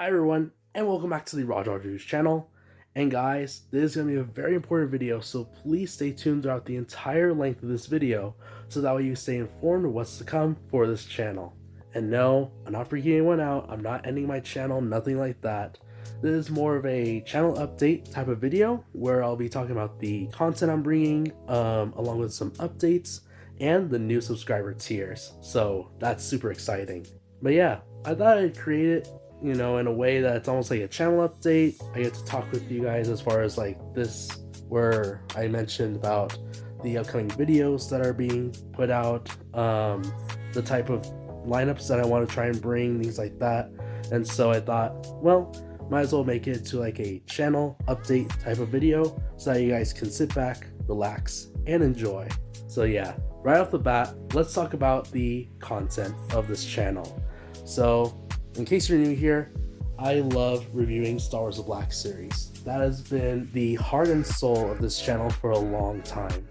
Hi everyone, and welcome back to the RogerRogerReviews channel. And guys, this is going to be a very important video, so please stay tuned throughout the entire length of this video, so that way you stay informed of what's to come for this channel. And no, I'm not freaking anyone out, I'm not ending my channel, nothing like that. This is more of a channel update type of video, where I'll be talking about the content I'm bringing, along with some updates, and the new subscriber tiers. So that's super exciting. But yeah, I thought I'd create it in a way that's almost like a channel update. I get to talk with you guys as far as like this, where I mentioned about the upcoming videos that are being put out, the type of lineups that I want to try and bring, things like that. And so I thought, well, might as well make it to like a channel update type of video so that you guys can sit back, relax, and enjoy. So yeah, right off the bat, let's talk about the content of this channel. So in case you're new here, I love reviewing Star Wars The Black Series. That has been the heart and soul of this channel for a long time,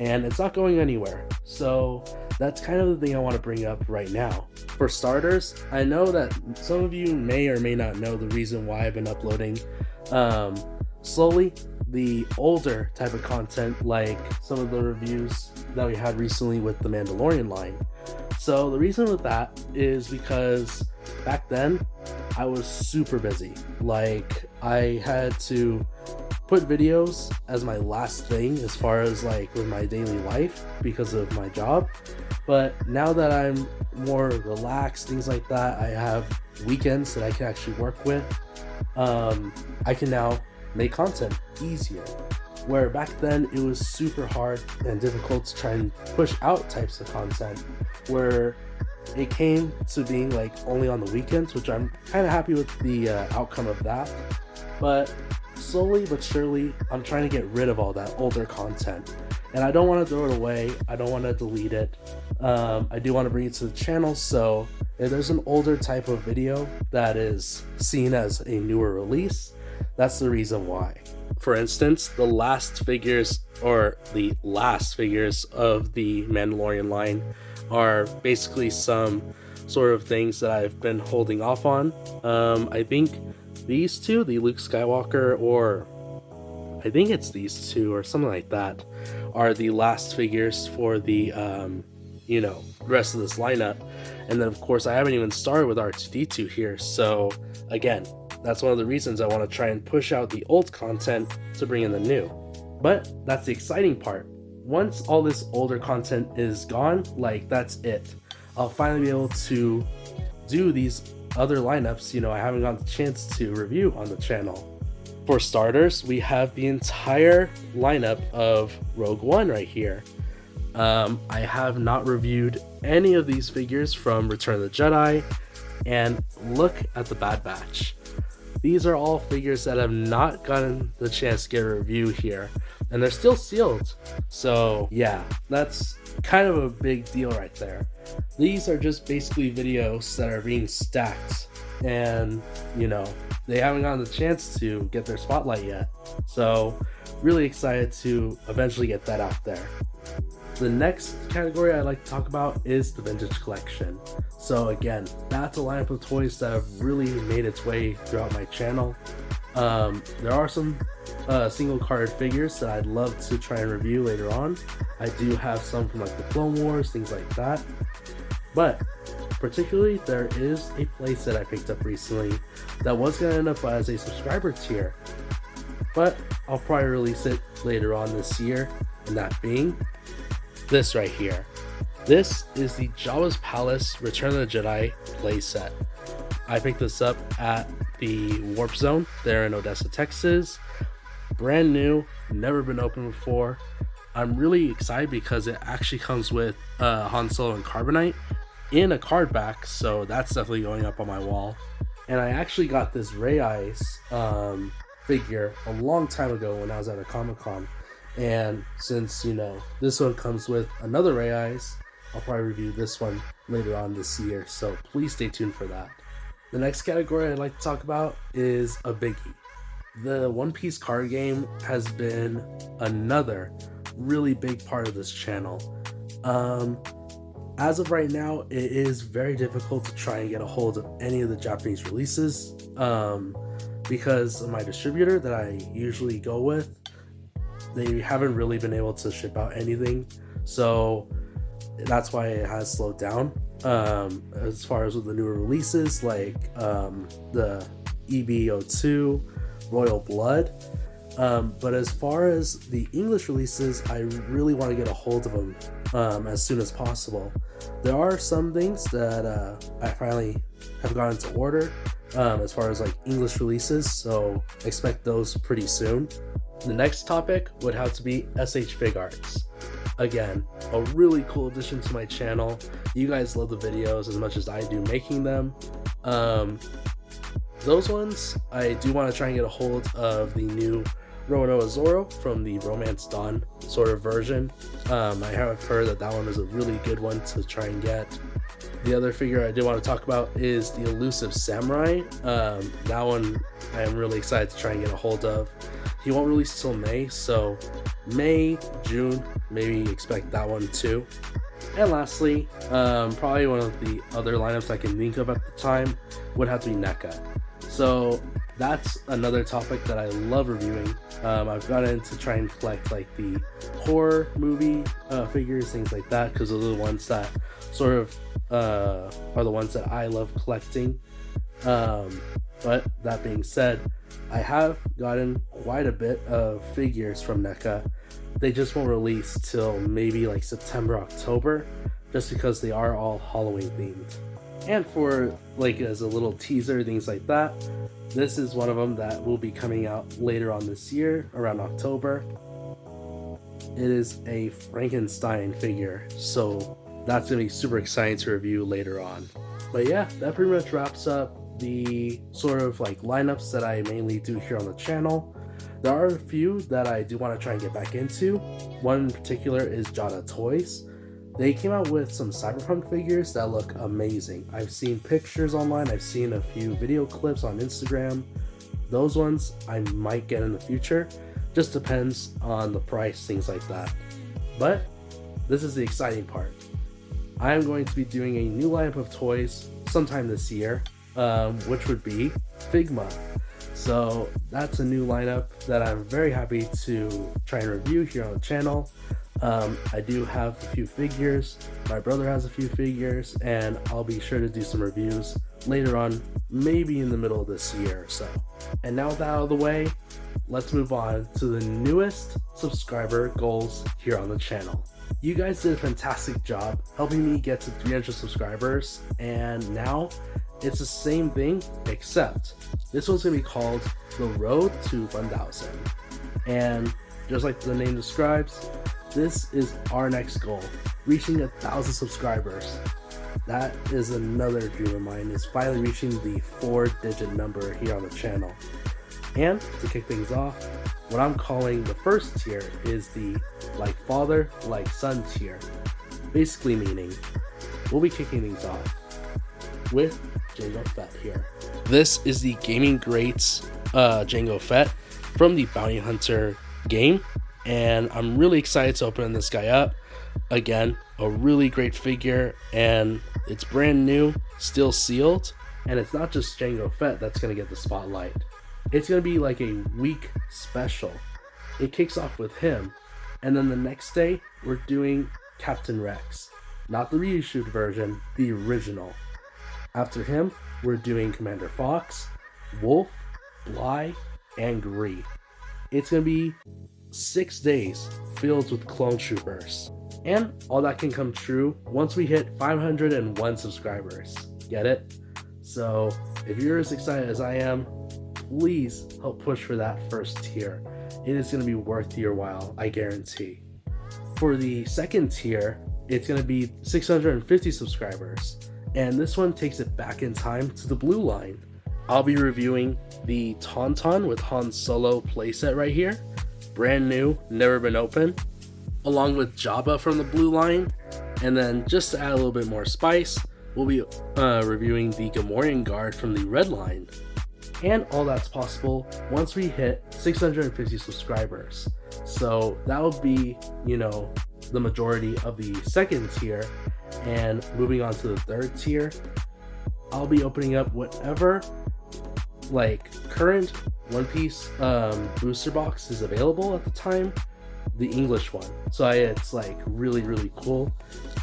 and it's not going anywhere. So that's kind of the thing I want to bring up right now. For starters, I know that some of you may or may not know the reason why I've been uploading slowly the older type of content, like some of the reviews that we had recently with the Mandalorian line. So the reason with that is because back then I was super busy. Like, I had to put videos as my last thing as far as like with my daily life because of my job. But now that I'm more relaxed, things like that, I have weekends that I can actually work with. I can now make content easier, where back then it was super hard and difficult to try and push out types of content, where it came to being like only on the weekends, which I'm kind of happy with the outcome of that. But slowly but surely, I'm trying to get rid of all that older content, and I don't want to throw it away. I don't want to delete it. I do want to bring it to the channel, so if there's an older type of video that is seen as a newer release, that's the reason why. For instance, the last figures of the Mandalorian line are basically some sort of things that I've been holding off on. I think these two, the Luke Skywalker, or I think it's these two or something like that, are the last figures for the rest of this lineup. And then of course I haven't even started with R2-D2 here, so again, that's one of the reasons I want to try and push out the old content to bring in the new. But that's the exciting part. Once all this older content is gone, like, that's it. I'll finally be able to do these other lineups, I haven't gotten the chance to review on the channel. For starters, we have the entire lineup of Rogue One right here. I have not reviewed any of these figures from Return of the Jedi, and look at the Bad Batch. These are all figures that have not gotten the chance to get a review here, and they're still sealed. So yeah, that's kind of a big deal right there. These are just basically videos that are being stacked, and they haven't gotten the chance to get their spotlight yet. So really excited to eventually get that out there. The next category I'd like to talk about is the vintage collection. So again, that's a lineup of toys that have really made its way throughout my channel. There are some single card figures that I'd love to try and review later on. I do have some from like the Clone Wars, things like that. But particularly, there is a playset I picked up recently that was going to end up as a subscriber tier, but I'll probably release it later on this year, and that being this right here. This is the Jabba's Palace Return of the Jedi playset. I picked this up at the Warp Zone there in Odessa, Texas. Brand new, never been opened before. I'm really excited because it actually comes with Han Solo and Carbonite in a card back, so that's definitely going up on my wall. And I actually got this Rey Eyes figure a long time ago when I was at a Comic-Con. And since, this one comes with another Rey Eyes, I'll probably review this one later on this year, so please stay tuned for that. The next category I'd like to talk about is a biggie. The One Piece card game has been another really big part of this channel. As of right now, it is very difficult to try and get a hold of any of the Japanese releases because of my distributor that I usually go with. They haven't really been able to ship out anything, so that's why it has slowed down. As far as with the newer releases like the EB02, Royal Blood. But as far as the English releases, I really want to get a hold of them as soon as possible. There are some things that I finally have gotten to order as far as like English releases, so expect those pretty soon. The next topic would have to be SH Fig Arts. Again, a really cool addition to my channel. You guys love the videos as much as I do making them. Those ones, I do want to try and get a hold of the new Roanoa Zoro from the Romance Dawn sort of version. I have heard that one is a really good one to try and get. The other figure I do want to talk about is the Elusive Samurai. That one I am really excited to try and get a hold of. He won't release till May, so May, June, maybe expect that one too. And lastly, probably one of the other lineups I can think of at the time would have to be NECA. So that's another topic that I love reviewing. I've gotten to try and collect like the horror movie figures, things like that, because those are the ones that sort of are the ones that I love collecting. But that being said, I have gotten quite a bit of figures from NECA. They just won't release till maybe like September, October, just because they are all Halloween themed. And for like as a little teaser, things like that, this is one of them that will be coming out later on this year, around October. It is a Frankenstein figure, so that's going to be super exciting to review later on. But yeah, that pretty much wraps up the sort of like lineups that I mainly do here on the channel. There are a few that I do want to try and get back into. One in particular is Jada Toys. They came out with some cyberpunk figures that look amazing. I've seen pictures online, I've seen a few video clips on Instagram. Those ones I might get in the future. Just depends on the price, things like that. But this is the exciting part. I am going to be doing a new lineup of toys sometime this year, which would be Figma. So that's a new lineup that I'm very happy to try and review here on the channel. I do have a few figures, my brother has a few figures, and I'll be sure to do some reviews later on, maybe in the middle of this year or so. And now with that out of the way, let's move on to the newest subscriber goals here on the channel. You guys did a fantastic job helping me get to 300 subscribers, and now it's the same thing, except this one's going to be called The Road to 1000. And just like the name describes, this is our next goal, reaching 1,000 subscribers. That is another dream of mine, is finally reaching the 4-digit number here on the channel. And to kick things off, what I'm calling the first tier is the like father, like son tier. Basically meaning, we'll be kicking things off with Jango Fett here. This is the Gaming Greats Jango Fett from the Bounty Hunter game, and I'm really excited to open this guy up. Again, a really great figure, and it's brand new, still sealed, and it's not just Jango Fett that's going to get the spotlight. It's going to be like a week special. It kicks off with him, and then the next day we're doing Captain Rex. Not the reissued version, the original. After him, we're doing Commander Fox, Wolf, Bly, and Gree. It's going to be 6 days filled with clone troopers. And all that can come true once we hit 501 subscribers. Get it? So if you're as excited as I am, please help push for that first tier. It is going to be worth your while, I guarantee. For the second tier, it's going to be 650 subscribers. And this one takes it back in time to the blue line. I'll be reviewing the Tauntaun with Han Solo playset right here. Brand new, never been opened. Along with Jabba from the blue line. And then just to add a little bit more spice, we'll be reviewing the Gamorrean Guard from the red line. And all that's possible once we hit 650 subscribers. So that will be, the majority of the second tier. And moving on to the third tier, I'll be opening up whatever like current One Piece booster box is available at the time, the English one. So it's like really cool.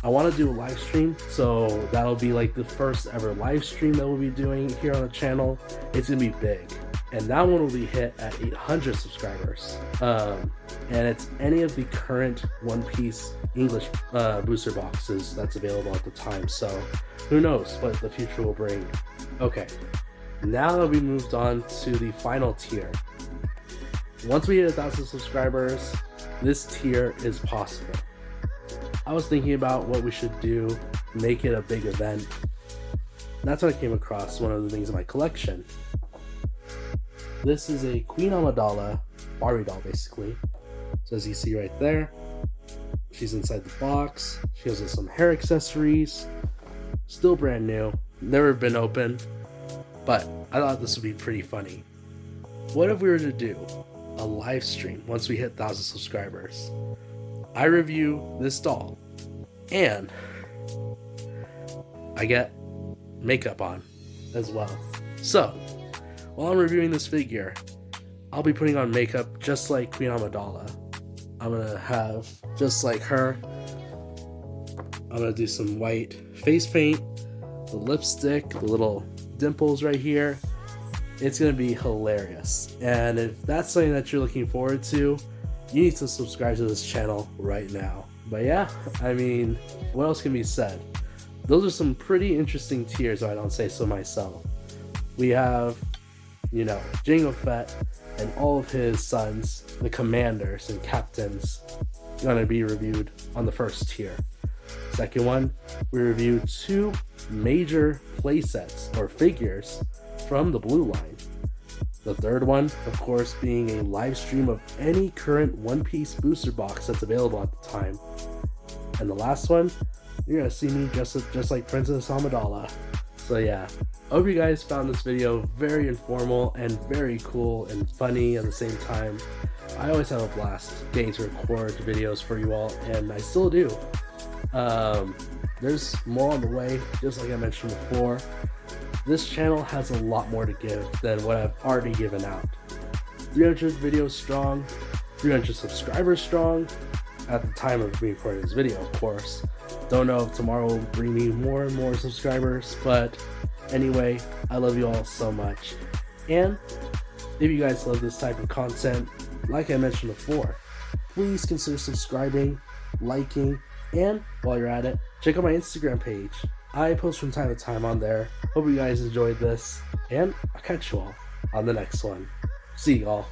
I want to do a live stream, so that'll be like the first ever live stream that we'll be doing here on the channel. It's gonna be big, and that one will be hit at 800 subscribers. And it's any of the current One Piece English booster boxes that's available at the time. So who knows what the future will bring. Okay, now that we moved on to the final tier, once we hit 1,000 subscribers, this tier is possible. I was thinking about what we should do, make it a big event. That's when I came across one of the things in my collection. This is a Queen Amidala Barbie doll, basically. So as you see right there, she's inside the box. She has some hair accessories, still brand new, never been opened, but I thought this would be pretty funny. What if we were to do a live stream once we hit 1,000 subscribers? I review this doll, and I get makeup on as well. So, while I'm reviewing this figure, I'll be putting on makeup just like Queen Amidala. I'm gonna have, just like her, I'm gonna do some white face paint, the lipstick, the little dimples right here. It's gonna be hilarious. And if that's something that you're looking forward to, you need to subscribe to this channel right now. But yeah, I mean, what else can be said? Those are some pretty interesting tiers, if I don't say so myself. We have, you know, Jango Fett and all of his sons, the commanders and captains, gonna be reviewed on the first tier. Second one, we reviewed 2 major playsets or figures from the blue line. The third one, of course, being a live stream of any current One Piece booster box that's available at the time. And the last one, you're gonna see me just like Princess Amidala. So yeah, I hope you guys found this video very informal and very cool and funny at the same time. I always have a blast getting to record videos for you all, and I still do. There's more on the way, just like I mentioned before. This channel has a lot more to give than what I've already given out. 300 videos strong, 300 subscribers strong, at the time of me recording this video, of course. Don't know if tomorrow will bring me more and more subscribers, but anyway, I love you all so much. And if you guys love this type of content, like I mentioned before, please consider subscribing, liking, and while you're at it, check out my Instagram page. I post from time to time on there. Hope you guys enjoyed this, and I'll catch you all on the next one. See y'all.